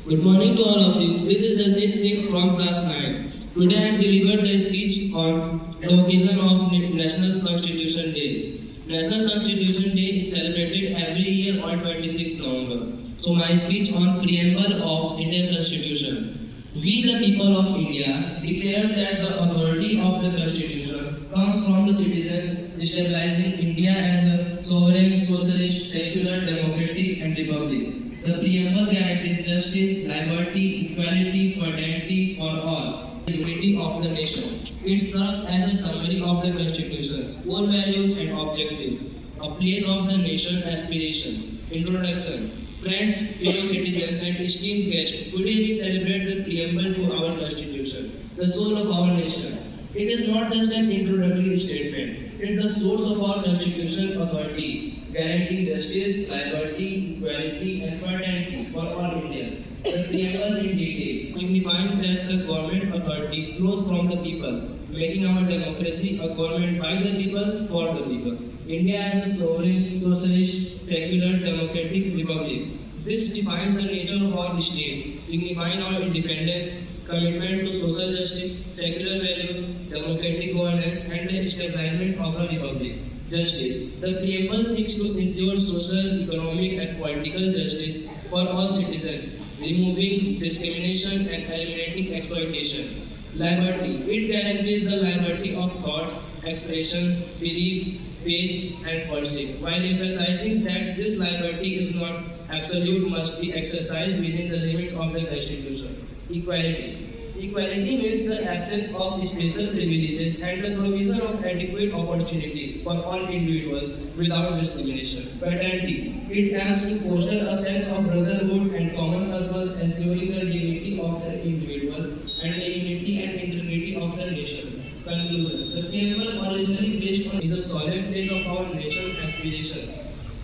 Good morning to all of you. This is Rajneesh Singh from class 9. Today I am delivered the speech on the occasion of National Constitution Day. National Constitution Day is celebrated every year on 26 November. So my speech on preamble of Indian Constitution. We the people of India declares that the authority of the Constitution comes from the citizens, stabilizing India as a sovereign, socialist, secular, democratic and republic. The preamble guarantees justice, liberty, equality, fraternity for all, the unity of the nation. It serves as a summary of the Constitution's core values and objectives, a place of the nation aspirations. Introduction. Friends, fellow citizens and esteemed guests, today we celebrate the preamble to our Constitution, the soul of our nation. It is not just an introductory statement, it is the source of our constitutional authority, guaranteeing justice, liberty, equality, and fraternity for all Indians. The preamble in detail, signifying that the government authority flows from the people, making our democracy a government by the people, for the people. India as a sovereign, socialist, secular, democratic republic. This defines the nature of our state, signifying our independence, commitment to social justice, secular values, democratic governance, and the establishment of a republic. Justice. The preamble seeks to ensure social, economic, and political justice for all citizens, removing discrimination and eliminating exploitation. Liberty. It guarantees the liberty of thought, expression, belief, faith, and worship, while emphasizing that this liberty is not absolute, must be exercised within the limits of the Constitution. Equality. Equality means the absence of special privileges and the provision of adequate opportunities for all individuals without discrimination. Fraternity. It aims to foster a sense of brotherhood and common purpose, ensuring the dignity of the individual and the unity and integrity of the nation. Conclusion. The preamble, originally based on, is a solid base of our nation's aspirations.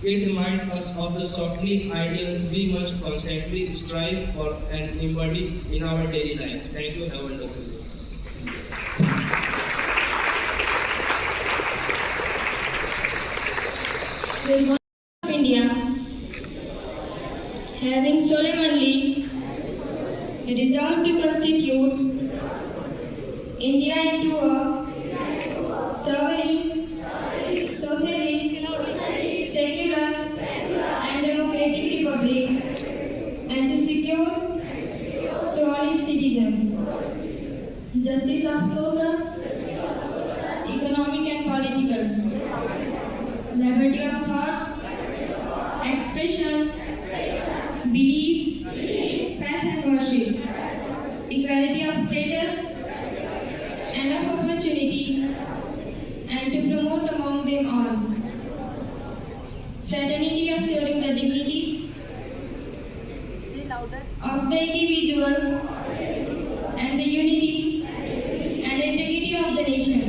It reminds us of the softly ideals we must constantly strive for and embody in our daily life. Thank you. Have a wonderful day. Good morning, India. Having solemnly resolved to constitute India into a sovereign, socialist, secular, and democratic republic, and to secure to all its citizens justice of social, economic, and political, liberty of thought, expression, belief, faith, and worship, equality of status and of opportunity, and to promote among them all fraternity, assuring the dignity of the individual and the unity and integrity of the nation.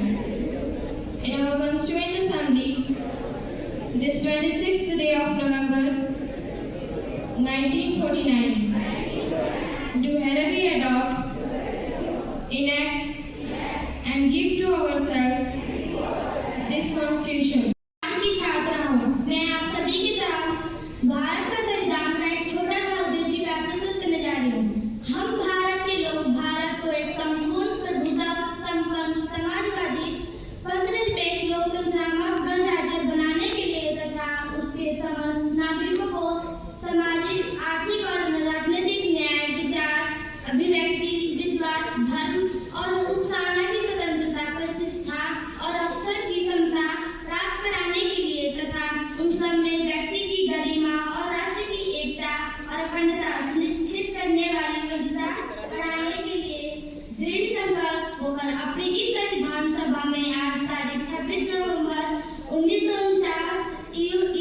In our Constituent Assembly, this 26th day of November 1949, do hereby adopt, enact, and give to ourselves this Constitution. की छात्रा हूँ। मैं आप सभी की तरह भारत का संविधान का एक छोटा सा उद्देश्य का प्रस्तुत करने जा रही हूँ। हम भारत के लोग भारत को एक संपूर्ण प्रभुता संपन्न समाजवादी धर्मनिरपेक्ष लोकतंत्रात्मक गणराज्य बनाने के लिए तथा उसके समस्त नागरिकों को सामाजिक, आर्थिक और राजनीतिक न्याय, विचार, अभिव्यक्ति, विश्वास, धर्म और उत्साह की स्वतंत्रता, प्रतिष्ठा और अवसर की समता प्राप्त कराने के लिए तथा उन सब में व्यक्ति की गरिमा और राष्ट्र की एकता और अखंडता सुनिश्चित करने वाली व्यवस्था बढ़ाने के लिए दृढ़ संकल्प होकर अपनी इस विधानसभा में आज तारीख 26 नवंबर 1949